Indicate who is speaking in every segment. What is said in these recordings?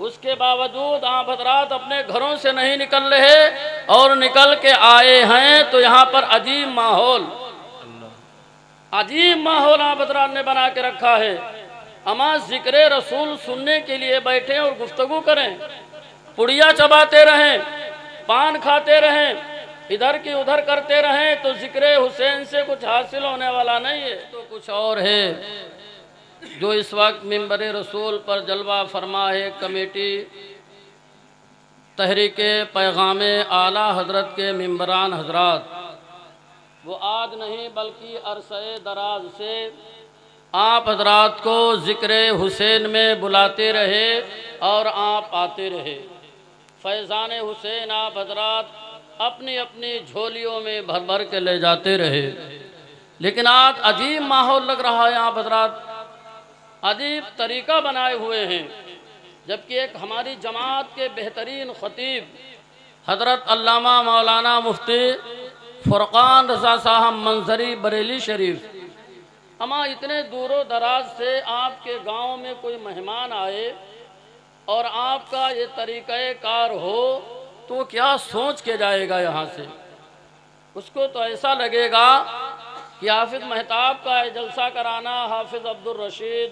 Speaker 1: उसके बावजूद आप हजरात अपने घरों से नहीं निकल रहे और निकल के आए हैं तो यहाँ पर अजीब माहौल आप हजरात ने बना के रखा है। अमा जिक्र रसूल सुनने के लिए बैठे और गुफ्तगू करें, पुड़िया चबाते रहें, पान खाते रहें, इधर की उधर करते रहें तो जिक्र हुसैन से कुछ हासिल होने वाला नहीं है। तो कुछ और है जो इस वक्त मिंबर रसूल पर जलवा फरमा है कमेटी तहरीक पैगाम आला हजरत के मिंबरान हजरात, वो आज नहीं बल्कि अरसे दराज से आप हजरात को जिक्र हुसैन में बुलाते रहे और आप आते रहे। फैज़ान हुसैन आप हजरात अपनी अपनी झोलियों में भर भर के ले जाते रहे, लेकिन आज अजीब माहौल लग रहा है। आप हजरात अजीब तरीका बनाए हुए हैं, जबकि एक हमारी जमात के बेहतरीन ख़तीब हजरत अल्लामा मौलाना मुफ्ती फुरकान रज़ा साहब मंजरी बरेली शरीफ, अमा इतने दूरों दराज से आपके गांव में कोई मेहमान आए और आपका ये तरीक़ाकार हो तो क्या सोच के जाएगा यहाँ से? उसको तो ऐसा लगेगा कि हाफिज़ महताब का जलसा कराना, हाफिज़ अब्दुल रशीद,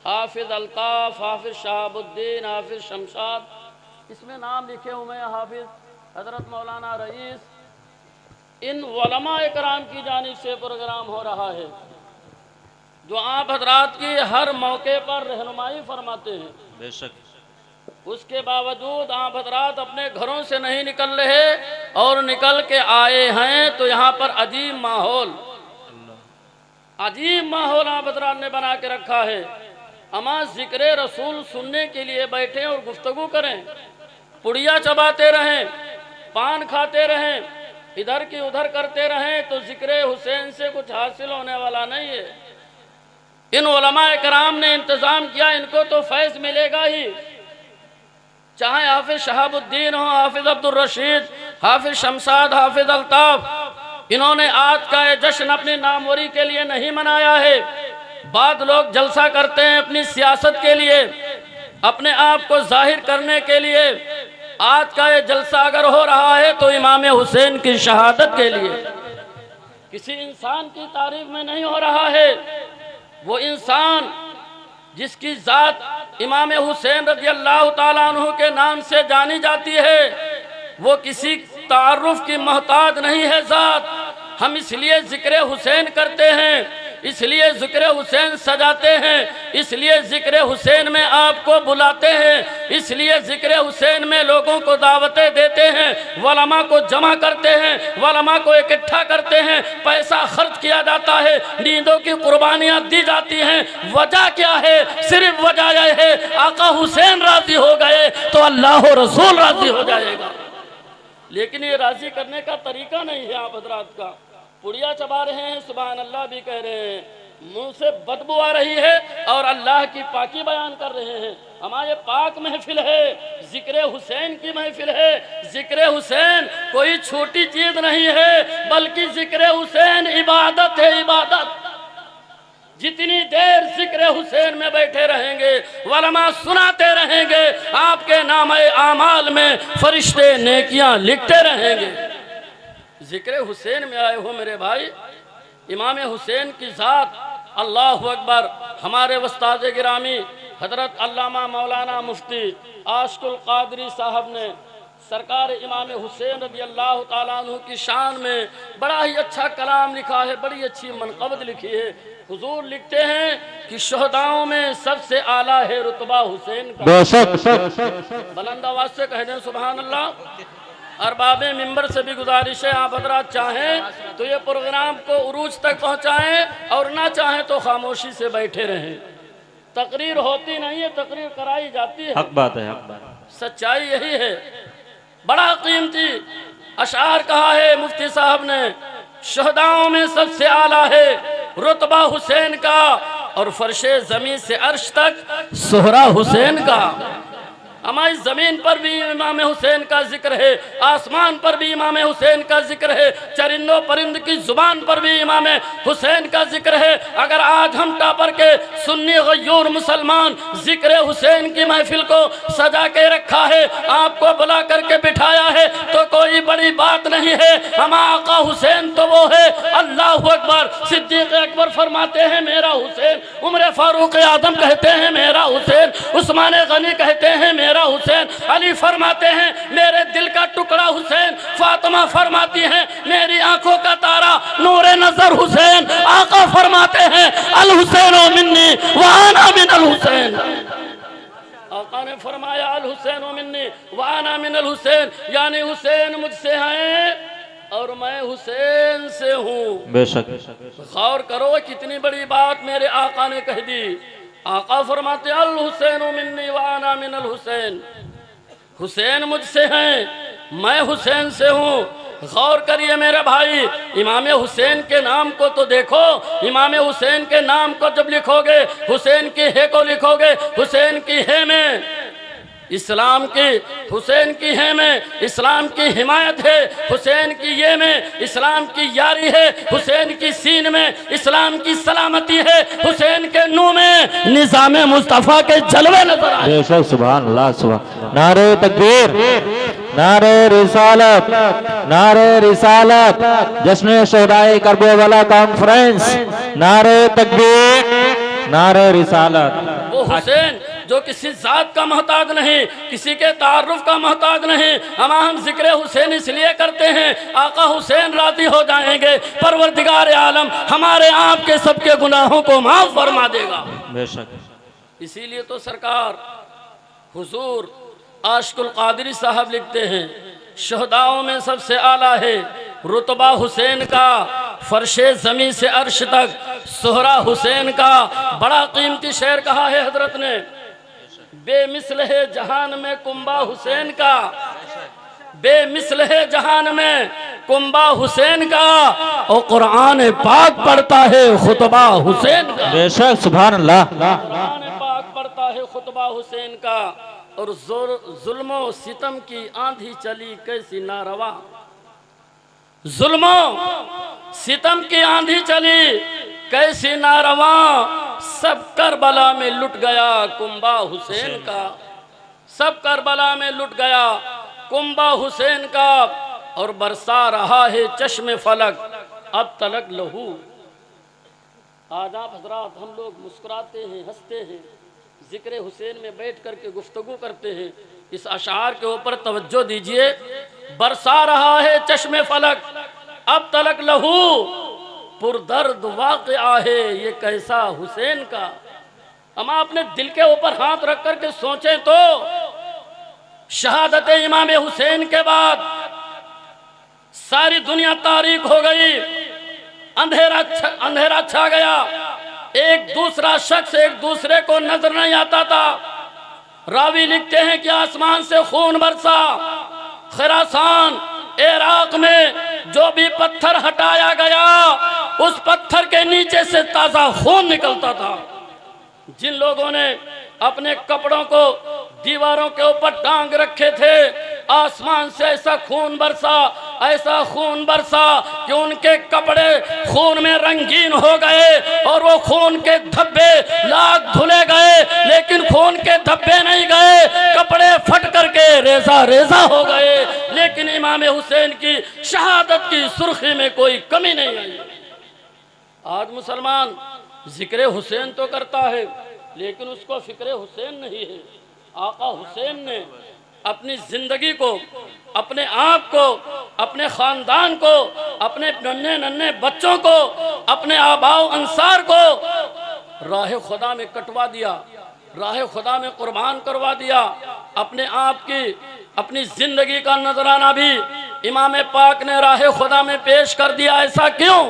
Speaker 1: हाफिज़ अल्ताफ़, हाफिज़ शहाबुद्दीन, हाफिज़ शमशाद, इसमें नाम लिखे हुए हैं, हाफिज़ हज़रत मौलाना रईस, इन उलमा इकराम की जानिब से प्रोग्राम हो रहा है जो आप हजरात की हर मौके पर रहनुमाई फरमाते हैं।
Speaker 2: बेशक
Speaker 1: उसके बावजूद आप हजरात अपने घरों से नहीं निकल रहे और निकल के आए हैं तो यहाँ पर अजीब माहौल आप हजरात ने बना के रखा है। अमा जिक्र रसूल सुनने के लिए बैठे और गुफ्तगू करें, पुड़िया चबाते रहें, पान खाते रहें, इधर की उधर करते रहें तो जिक्र हुसैन से कुछ हासिल होने वाला नहीं है। इन उलमा कराम ने इंतज़ाम किया, इनको तो फैज़ मिलेगा ही, चाहे हाफिज़ शहाबुद्दीन हो, हाफिज़ अब्दुल रशीद, हाफिज़ शमशाद, हाफिज़ अल्ताफ़। इन्होंने आज का ये जश्न अपनी नामवरी के लिए नहीं मनाया है। बाद लोग जलसा करते हैं अपनी सियासत के लिए, अपने आप को जाहिर करने के लिए। आज का ये जलसा अगर हो रहा है तो इमाम हुसैन की शहादत के लिए, किसी इंसान की तारीफ में नहीं हो रहा है। वो इंसान जिसकी ज़ात इमाम हुसैन रज़ी अल्लाह ताला अन्हु के नाम से जानी जाती है, वो किसी तारुफ की मोहताज नहीं है ज़ात। हम इसलिए जिक्र हुसैन करते हैं, इसलिए जिक्र हुसैन सजाते हैं, इसलिए जिक्र हुसैन में आपको बुलाते हैं, इसलिए जिक्र हुसैन में लोगों को दावतें देते हैं, वलमा को जमा करते हैं, वलमा को इकट्ठा करते हैं, पैसा खर्च किया जाता है, नींदों की कुर्बानियाँ दी जाती हैं। वजह क्या है? सिर्फ वजह यह है आका हुसैन राजी हो गए तो अल्लाह रसूल राजी हो जाएगा। लेकिन ये राजी करने का तरीका नहीं है। आप हजरात का पुड़िया चबा रहे हैं, सुभान अल्लाह भी कह रहे हैं, मुंह से बदबू आ रही है और अल्लाह की पाकी बयान कर रहे हैं। हमारे पाक महफिल है, जिक्र हुसैन की महफिल है। जिक्र हुसैन कोई छोटी चीज नहीं है, बल्कि जिक्र हुसैन इबादत है, इबादत। जितनी देर जिक्र हुसैन में बैठे रहेंगे, वलमा सुनाते रहेंगे, आपके नामे आमाल में फरिश्ते नेकियां लिखते रहेंगे। जिक्र हुसैन में आए हो मेरे भाई, इमाम हुसैन की ज़ात, अल्लाह अकबर। हमारे उस्ताद गिरामी हजरत अल्लामा मौलाना मुफ्ती आशिकुल कादरी साहब ने सरकार इमाम हुसैन रज़ी अल्लाह ताला अन्हु की शान में बड़ा ही अच्छा कलाम लिखा है, बड़ी अच्छी मनक़बत लिखी है। हुजूर लिखते हैं कि शहदाओं में सबसे आला है रुतबा हुसैन का। बुलंद आवाज़ से कह दें सुभान अल्लाह। अरबाबे मिंबर से भी गुजारिश है, आप हजरात चाहें तो ये प्रोग्राम को उरूज तक पहुँचाएँ और ना चाहें तो खामोशी से बैठे रहें। तकरीर होती नहीं है, तकरीर कराई जाती है।
Speaker 2: हक बात है, हक बात है।
Speaker 1: सच्चाई यही है। बड़ा कीमती अशार कहा है मुफ्ती साहब ने, शहदाओं में सबसे आला है रुतबा हुसैन का और फर्शे ज़मीन से अर्श तक सोहरा हुसैन का। अमा इस ज़मीन पर भी इमाम हुसैन का जिक्र है, आसमान पर भी इमाम हुसैन का जिक्र है, चरिंदों परिंद की ज़ुबान पर भी इमाम हुसैन का जिक्र है। अगर आज हम टापर के सुन्नी गयूर मुसलमान जिक्र हुसैन की महफिल को सजा के रखा है, आपको बुला करके बिठाया है, तो कोई बड़ी बात नहीं है। हम आका हुसैन तो वो है, अल्लाह अकबर। सिद्दीक अकबर फरमाते हैं मेरा हुसैन, उमर फारूक आदम कहते हैं मेरा हुसैन, उस्मान गनी कहते हैं मेरा हुसैन, अली फरमाते हैं मेरे दिल का टुकड़ा हुसैन, फातिमा फरमाती हैं मेरी आंखों का तारा नूरे नजर हुसैन। आका फरमाते हैं अल हुसैन मिन्नी व अना मिनल हुसैन। आका ने फरमाया अल हुसैन मिन्नी व अना मिनल हुसैन, यानी हुसैन मुझसे हैं और मैं हुसैन से हूँ।
Speaker 2: बेशक
Speaker 1: गौर करो कितनी बड़ी बात मेरे आका ने कह दी। आका फरमाते अल हुसैन मिन्नी व अना मिनल हुसैन, हुसैन मुझसे हैं, मैं हुसैन से हूँ। गौर करिए मेरे भाई, इमाम हुसैन के नाम को तो देखो, इमाम हुसैन के नाम को जब लिखोगे, हुसैन की है को लिखोगे, हुसैन की है में इस्लाम की, हुसैन की है में इस्लाम की हिमायत है, हुसैन की ये में इस्लाम की यारी है, हुसैन की सीन में इस्लाम की सलामती है, हुसैन के नूर में निज़ाम मुस्तफ़ा के जलवे नजर आए।
Speaker 3: बेशक सुभान अल्लाह, सुभान। नारे तकबीर, नारे रिसालत, नारे रिसालत, जश्न शहदाए करबला कॉन्फ्रेंस, नारे तकबीर, नारे रिसालत।
Speaker 1: वो हुसैन जो किसी जात का मोहताज नहीं, किसी के तारुफ का मोहताज नहीं। हम जिक्र हुसैन इसलिए करते हैं आका हुसैन राजी हो जाएंगे, परवरदिगार आलम हमारे आपके सबके गुनाहों को माफ फरमा देगा।
Speaker 2: बेशक
Speaker 1: इसीलिए तो सरकार हुजूर आशिकुल कादरी साहब लिखते हैं शहदाओं में सबसे आला है रुतबा हुसैन का, फर्शे ज़मी से अर्श तक सोहरा हुसैन का। बड़ा कीमती शेर कहा है हजरत ने, बेमिसल है जहान में कुंबा हुसैन का, बेमिसल है जहान में कुंबा हुसैन का, और कुरान पाक पढ़ता है खुतबा हुसैन का।
Speaker 3: बेशक सुभान अल्लाह।
Speaker 1: कुरान पाक पढ़ता है खुतबा हुसैन का। और जुल्मो सितम की आंधी चली कैसी नारवा, जुल्मो सितम की आंधी चली कैसी नारवा, सब करबला में लुट गया कुंबा हुसैन का, सब करबला में लुट गया कुंबा हुसैन का। और बरसा रहा है चश्मे फलक अब तलक लहू। आज आप हजरात हम लोग मुस्कुराते हैं, हंसते हैं, जिक्र हुसैन में बैठ करके गुफ्तगू करते हैं। इस अशार के ऊपर तवज्जो दीजिए, बरसा रहा है चश्मे फलक अब तलक लहू, पुरदर्द वाक़या है ये कैसा हुसैन का। हम अपने दिल के ऊपर हाथ रख करके सोचें तो शहादत इमाम हुसैन के बाद सारी दुनिया तारीक हो गई, अंधेरा छा गया, एक दूसरा शख्स एक दूसरे को नजर नहीं आता था। रावी लिखते हैं कि आसमान से खून बरसा, खरासान इराक में जो भी पत्थर हटाया गया उस पत्थर के नीचे से ताजा खून निकलता था। जिन लोगों ने अपने कपड़ों को दीवारों के ऊपर टांग रखे थे, आसमान से ऐसा खून बरसा, ऐसा खून बरसा कि उनके कपड़े खून में रंगीन हो गए और वो खून के धब्बे लाख धुले गए, लेकिन खून के धब्बे नहीं गए, कपड़े फट करके रेजा रेजा हो गए, लेकिन इमाम हुसैन की शहादत की सुर्खी में कोई कमी नहीं आई। आज मुसलमान जिक्र हुसैन तो करता है लेकिन उसको फिक्र हुसैन नहीं है। आका हुसैन ने अपनी जिंदगी को, अपने आप को, अपने खानदान को, अपने नन्हे नन्हे बच्चों को, अपने आबाओ अंसार को राह खुदा में कटवा दिया, राह खुदा में कुर्बान करवा दिया। अपने आप की, अपनी जिंदगी का नजराना भी इमाम पाक ने राह खुदा में पेश कर दिया। ऐसा क्यों?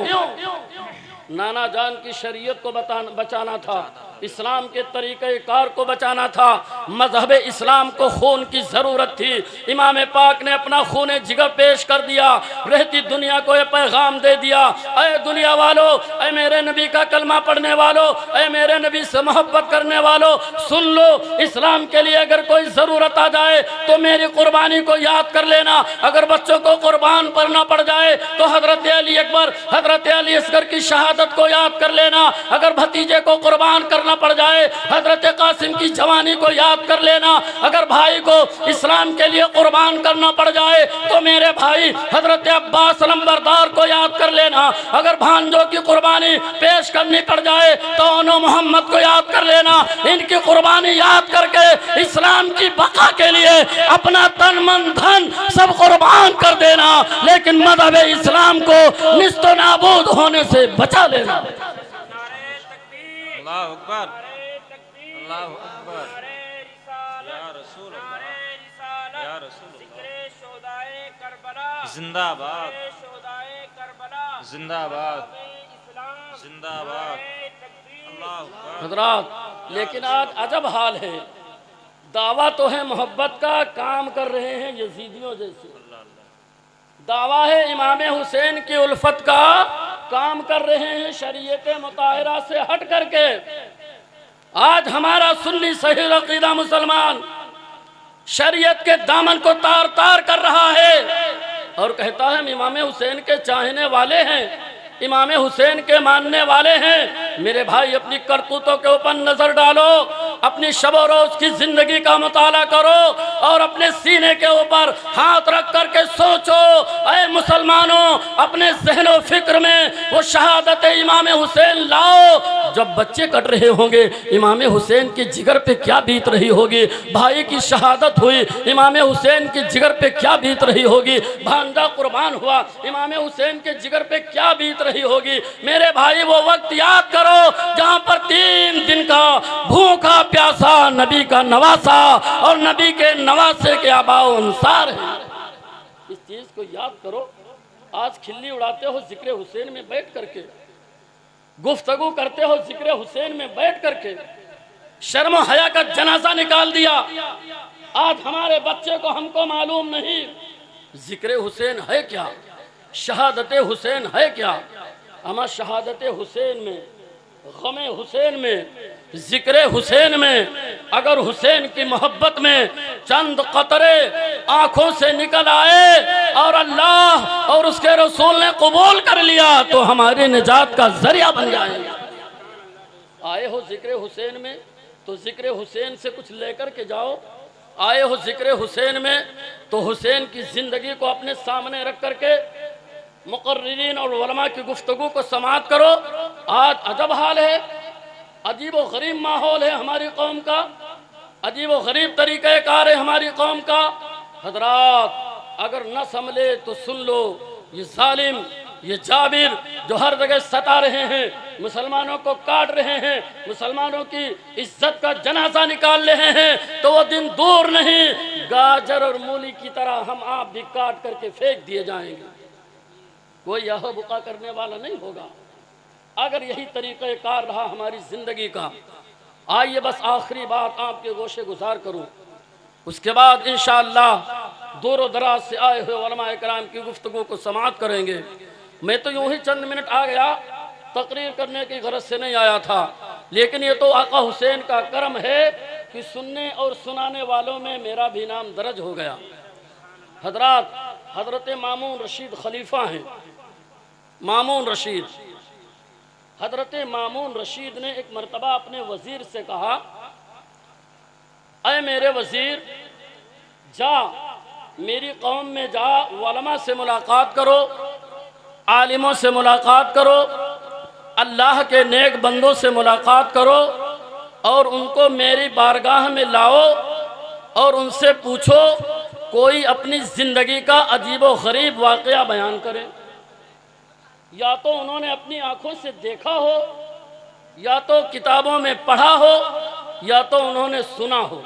Speaker 1: नाना जान की शरीयत को बचाना था, इस्लाम के तरीक़े कार को बचाना था। मजहब इस्लाम को खून की ज़रूरत थी। इमाम पाक ने अपना खून जिगर पेश कर दिया, रहती दुनिया को ये पैगाम दे दिया, अय दुनिया वालों, अय मेरे नबी का कलमा पढ़ने वालों, अय मेरे नबी से मोहब्बत करने वालों, सुन लो, इस्लाम के लिए अगर कोई ज़रूरत आ जाए तो मेरी कुर्बानी को याद कर लेना। अगर बच्चों को कुर्बान करना पड़ जाए तो हज़रत अली अकबर, हज़रत अली असगर की शहादत को याद कर लेना। अगर भतीजे को कुर्बान करना पड़ जाए, हजरत कासिम की जवानी को याद कर लेना। अगर भाई को इस्लाम के लिए कुर्बान करना पड़ जाए तो मेरे भाई हजरत अब्बास नंबरदार को याद कर लेना। अगर भांजों की कुर्बानी पेश करनी पड़ जाए तो उन्होंने मोहम्मद को याद कर लेना। इनकी कुर्बानी याद करके इस्लाम की बका के लिए अपना तन मन धन सब कुर्बान कर देना, लेकिन मज़हब इस्लाम को निस्तो नाबूद होने से बचा लेना।
Speaker 2: अल्लाह अकबर, अल्लाह अकबर, या रसूल अल्लाह, या रसूल अल्लाह, जिंदाबाद, जिंदाबाद, जिंदाबाद, अल्लाह अकबर।
Speaker 1: हजरात, लेकिन आज अजब हाल है, दावा तो है मोहब्बत का, काम कर रहे हैं यजीदियों जैसे। दावा है इमाम हुसैन की उल्फत का, काम कर रहे हैं शरीयत मुताहिरा से हट करके। आज हमारा सुन्नी सही अकीदा मुसलमान शरीयत के दामन को तार तार कर रहा है और कहता है हम इमाम हुसैन के चाहने वाले हैं, इमाम हुसैन के मानने वाले हैं। मेरे भाई, अपनी करतूतों के ऊपर नजर डालो, अपनी शब रोज की जिंदगी का मुताला करो और अपने सीने के ऊपर हाथ रख करके सोचो, ऐ मुसलमानों, अपने ज़हनो फिक्र में वो शहादत इमाम हुसैन लाओ। जब बच्चे कट रहे होंगे, इमाम हुसैन की जिगर पे क्या बीत रही होगी। भाई की शहादत हुई, इमाम हुसैन की जिगर पे क्या बीत रही होगी। भांजा कुर्बान हुआ, इमाम हुसैन के जिगर पे क्या बीत रही होगी। मेरे भाई, वो वक्त याद करो जहां पर 3 दिन का भूखा प्यासा नबी का नवासा और नबी के नवासे के आबाओ अंसार है। इस चीज को याद करो। आज खिल्ली उड़ाते हो जिक्र हुसैन में बैठ करके, गुफ्तगू करते हो जिक्र हुसैन में बैठ करके, शर्म हया का जनाजा निकाल दिया। आज हमारे बच्चे को हमको मालूम नहीं जिक्र हुसैन है क्या, शहादत हुसैन है क्या। हमारा शहादत हुसैन में, गमे हुसैन में, जिक्र हुसैन में अगर हुसैन की मोहब्बत में चंद कतरे आंखों से निकल आए और अल्लाह और उसके रसूल ने कबूल कर लिया तो हमारी निजात का जरिया बन जाएगा। आए हो जिक्र हुसैन में तो जिक्र हुसैन से कुछ लेकर के जाओ। आए हो जिक्र हुसैन में तो हुसैन की जिंदगी को अपने सामने रख करके मुकर्रिरीन और उलमा की गुफ्तगू को समाअत करो। आज अजब हाल है, अजीब व गरीब माहौल है हमारी कौम का, अजीब व गरीब तरीक़ाकार है हमारी कौम का। हजरात, अगर न संभले तो सुन लो, ये जालिम, ये जाबिर जो हर जगह सता रहे हैं, मुसलमानों को काट रहे हैं, मुसलमानों की इज्जत का जनाजा निकाल रहे हैं, तो वो दिन दूर नहीं, गाजर और मूली की तरह हम आप भी काट करके फेंक दिए जाएंगे। कोई यह बुका करने वाला नहीं होगा अगर यही तरीक़ाकार रहा हमारी ज़िंदगी का। आइए बस आखिरी बात आपके गोशे गुजार करूं, उसके बाद इंशाअल्लाह दूर दराज से आए हुए उलमा कराम की गुफ्तगू को समाअत करेंगे। मैं तो यूं ही चंद मिनट आ गया, तकरीर करने की गरज से नहीं आया था, लेकिन ये तो आका हुसैन का करम है कि सुनने और सुनाने वालों में मेरा भी नाम दर्ज हो गया। हजरात, हजरत मामून रशीद खलीफा हैं, मामून रशीद। हजरत मामून रशीद ने एक मरतबा अपने वजीर से कहा, अय मेरे वजीर, जा मेरी कौम में जा, उलमा से मुलाकात करो, आलिमों से मुलाकात करो, अल्लाह के नेक बंदों से मुलाकात करो और उनको मेरी बारगाह में लाओ और उनसे पूछो कोई अपनी ज़िंदगी का अजीब व गरीब वाक़या बयान करे। या तो उन्होंने अपनी आंखों से देखा हो, या तो किताबों में पढ़ा हो, या तो उन्होंने सुना हो।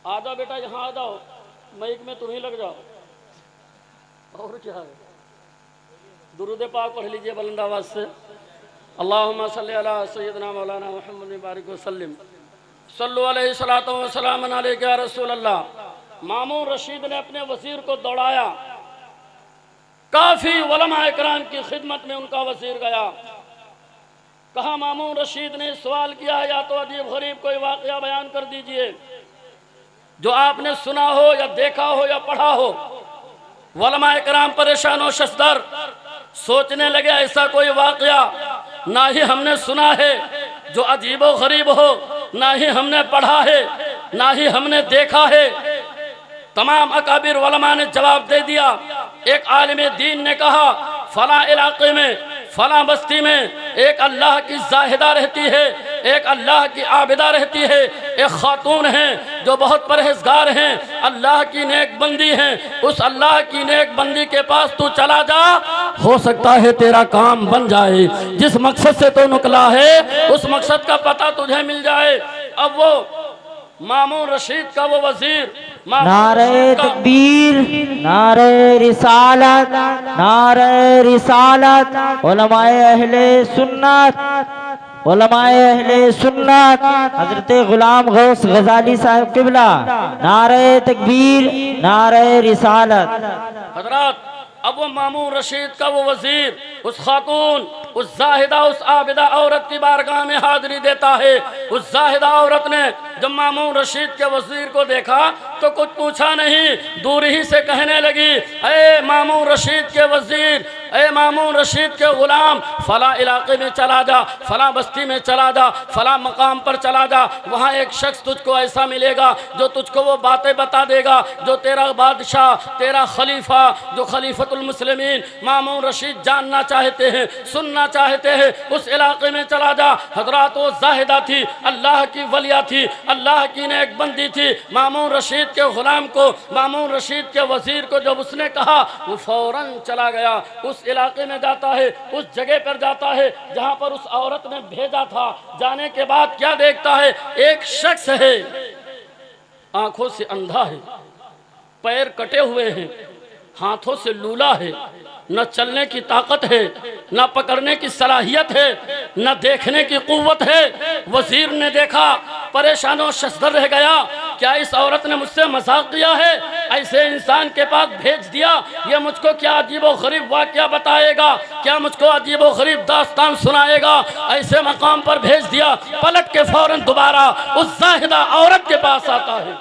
Speaker 1: आ जाओ बेटा, यहाँ आ जाओ, माइक में तुम ही लग जाओ। और क्या है, दुरूद पाक पढ़ लीजिए बुलंद आवाज से। अल्लाहुम्मा सल्ली अला सय्यदना मौलाना मुहम्मद बारिक वसल्लम सल्लु अलैहि सलातो व सलाम अलैका या रसूल अल्लाह। मामून रशीद ने अपने वजीर को दौड़ाया, काफी उलमा इकराम की खिदमत में उनका वजीर गया। कहा मामून रशीद ने सवाल किया, या तो अजीब गरीब कोई वाकया बयान कर दीजिए जो आपने सुना हो या देखा हो या पढ़ा हो। उलमा इकराम परेशान व शशदर सोचने लगे ऐसा कोई वाकया ना ही हमने सुना है जो अजीब व गरीब हो, ना ही हमने पढ़ा है, ना ही हमने देखा है। तमाम अकाबिर उलमा ने जवाब दे दिया। एक आलिम दीन ने कहा फला इलाके में फला बस्ती में एक अल्लाह की जाहिदा रहती है, एक अल्लाह की आबिदा रहती है, एक खातून है जो बहुत परहेजगार हैं, अल्लाह की नेक बंदी हैं। उस अल्लाह की नेक बंदी के पास तू चला जा, हो सकता है तेरा काम बन जाए। जिस मकसद से तो निकला है उस मकसद का पता तुझे मिल जाए। अब वो मामून रशीद का वो वजीर
Speaker 3: नारे तकबीर, नारे रिसालत, नारे रिसालत। उलमाए अहले सुन्नत, उलमाए अहले सुन्नत हजरत गुलाम गौस गजाली साहब किबला, नारे तकबीर, नारे रिसालत।
Speaker 1: हजरत अब वो मामून रशीद का वो वजीर उस खातून, उस जाहिदा, उस आबिदा औरत की बारगाह में हाजिरी देता है। उस जाहिदा औरत ने जब मामून रशीद के वजीर को देखा तो कुछ पूछा नहीं, दूर ही से कहने लगी, ए मामून रशीद के वजीर, ए मामून रशीद के गुलाम, फला इलाके में चला जा, फला बस्ती में चला जा, फला मकाम पर चला जा। वहाँ एक शख्स तुझको ऐसा मिलेगा जो तुझको वो बातें बता देगा जो तेरा बादशाह, तेरा खलीफा, जो खलीफतुल मुस्लिमीन मामून रशीद जानना चाहते हैं, सुनना चाहते हैं। उस इलाके में चला जा। हजरात वो जाहिदा थी, अल्लाह की वलिया थी, अल्लाह की नेक बंदी थी। मामून रशीद के गुलाम को, मामून रशीद के वजीर को जब उसने कहा वो फौरन चला गया। उस इलाके में जाता है, उस जगह पर जाता है जहां पर उस औरत ने भेजा था। जाने के बाद क्या देखता है, एक शख्स है, आंखों से अंधा है, पैर कटे हुए हैं, हाथों से लूला है, न चलने की ताकत है, न पकड़ने की सलाहियत है, न देखने की कुव्वत है। वजीर ने देखा, परेशान और शशदर रह गया, क्या इस औरत ने मुझसे मजाक किया है, ऐसे इंसान के पास भेज दिया, ये मुझको क्या अजीबो गरीब वाकया बताएगा, क्या मुझको अजीबो गरीब दास्तान सुनाएगा, ऐसे मकाम पर भेज दिया। पलट के फौरन दोबारा उस जाहिदा औरत के पास आता है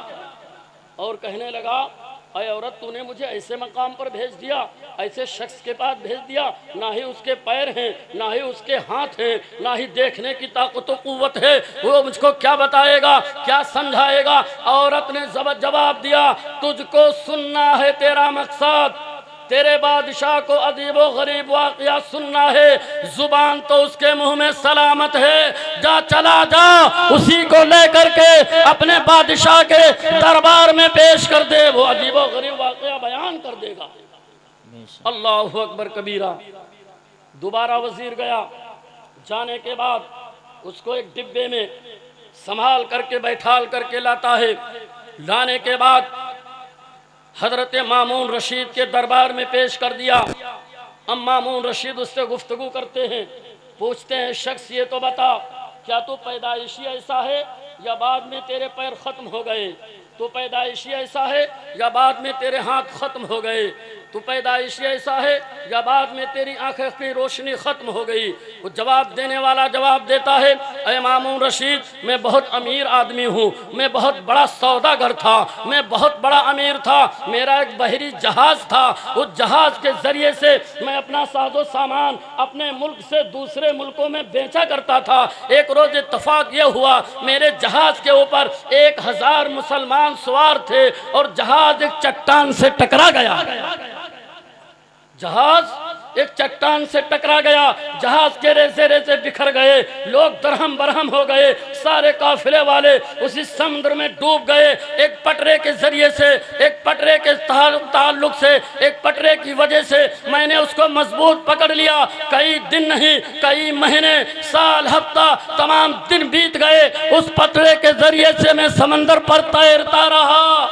Speaker 1: और कहने लगा, अरे औरत, तूने मुझे ऐसे मकाम पर भेज दिया, ऐसे शख्स के पास भेज दिया, ना ही उसके पैर हैं, ना ही उसके हाथ हैं, ना ही देखने की ताकत व कुव्वत है, वो मुझको क्या बताएगा, क्या समझाएगा। औरत ने जवाब दिया, तुझको सुनना है तेरा मकसद, तेरे बादशाह को अजीबो गरीब वाकया सुनना है, जुबान तो उसके मुंह में सलामत है। जा, चला जा, उसी को लेकर के अपने बादशाह के दरबार में पेश कर दे, वो अजीबो गरीब वाकया बयान कर देगा। अल्लाहु अकबर कबीरा। दोबारा वजीर गया। जाने के बाद उसको एक डिब्बे में संभाल करके बैठाल करके लाता है। लाने के बाद हजरत मामून रशीद के दरबार में पेश कर दिया। अब मामून रशीद उससे गुफ्तगू करते हैं, पूछते हैं, शख्स ये तो बता, क्या तू पैदाइशी ऐसा है या बाद में तेरे पैर खत्म हो गए? तू पैदाइशी ऐसा है या बाद में तेरे हाथ खत्म हो गए? तू पैदाइशी ऐसा है या बाद में तेरी आंखें की रोशनी खत्म हो गई? वो जवाब देने वाला जवाब देता है, अरे मामून रशीद, मैं बहुत अमीर आदमी हूँ, मैं बहुत बड़ा सौदागर था, मैं बहुत बड़ा अमीर था, मेरा एक बहरी जहाज था, उस जहाज के जरिए से मैं अपना साजो सामान अपने मुल्क से दूसरे मुल्कों में बेचा करता था। एक रोज इत्तफाक ये हुआ, मेरे जहाज के ऊपर 1000 मुसलमान सवार थे और जहाज एक चट्टान से टकरा गया। जहाज एक चट्टान से टकरा गया, जहाज के रेसे रेसे बिखर गए, लोग दरहम बरहम हो गए, सारे काफिले वाले उसी समुद्र में डूब गए। एक पटरे के जरिए से, एक पटरे के ताल्लुक से, एक पटरे की वजह से मैंने उसको मजबूत पकड़ लिया। कई दिन नहीं, कई महीने, साल, हफ्ता, तमाम दिन बीत गए। उस पटरे के जरिए से मैं समंदर पर तैरता रहा,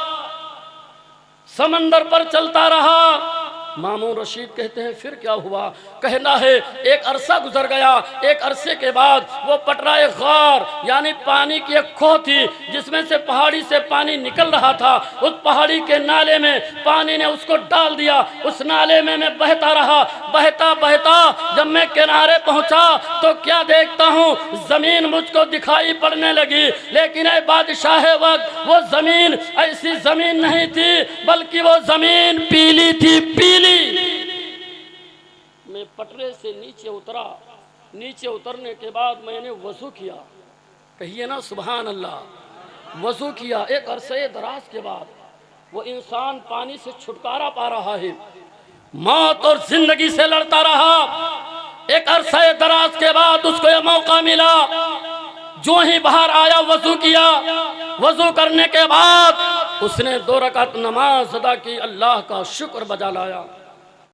Speaker 1: समंदर पर चलता रहा। मामून रशीद कहते हैं फिर क्या हुआ? कहना है एक अरसा गुजर गया। एक अरसे के बाद वो पटराए गार यानी पानी की एक खो थी जिसमें से पहाड़ी से पानी निकल रहा था। उस पहाड़ी के नाले में पानी ने उसको डाल दिया। उस नाले में मैं बहता रहा, बहता बहता जब मैं किनारे पहुंचा तो क्या देखता हूं, जमीन मुझको दिखाई पड़ने लगी। लेकिन ऐ बादशाह वक्त वो जमीन ऐसी जमीन नहीं थी बल्कि वो जमीन पीली थी, पीली। मैं पटरे से नीचे उतरा। नीचे उतरने के बाद मैंने वजू किया। कहिए ना सुभान अल्लाह। वजू किया। एक अरसे दराज के बाद वो इंसान पानी से छुटकारा पा रहा है, मौत और जिंदगी से लड़ता रहा। एक अरसे दराज के बाद उसको ये मौका मिला। जो ही बाहर आया वजू किया। वजू करने के बाद उसने 2 रकात नमाज अदा की, अल्लाह का शुक्र बजा लाया।